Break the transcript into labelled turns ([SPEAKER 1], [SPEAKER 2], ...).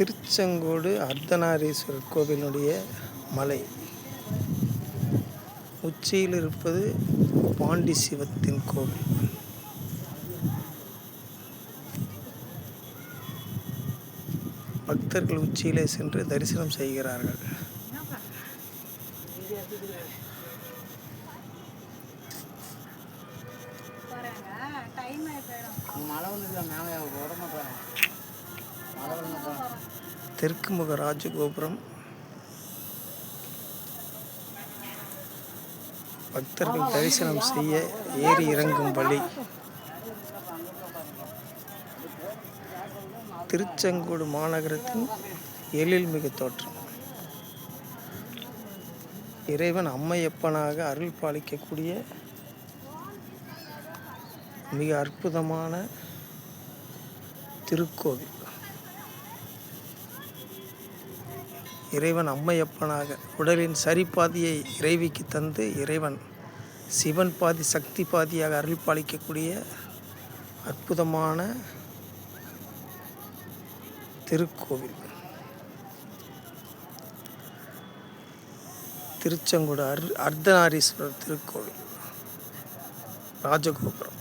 [SPEAKER 1] திருச்செங்கோடு அர்த்தநாரீஸ்வரர் கோவிலுடைய மலை உச்சியில் இருப்பது பாண்டி சிவத்தின் கோவில். பக்தர்கள் உச்சியிலே சென்று தரிசனம் செய்கிறார்கள். தெற்கு முக ராஜகோபுரம் பக்தர்கள் தரிசனம் செய்ய ஏறி இறங்கும் வழி. திருச்செங்கோடு மாநகரத்தின் எழில்மிகு தோற்றம். இறைவன் அம்மையப்பனாக அருள் பாலிக்கக்கூடிய மிக அற்புதமான திருக்கோவில். இறைவன் அம்மையப்பனாக உடலின் சரிபாதியை இறைவிக்கு தந்து இறைவன் சிவன் பாதி சக்தி பாதியாக அருள் பாலிக்கக்கூடிய அற்புதமான திருக்கோவில் திருச்செங்கோடு அர்த்தநாரீஸ்வரர் திருக்கோவில் ராஜகோபுரம்.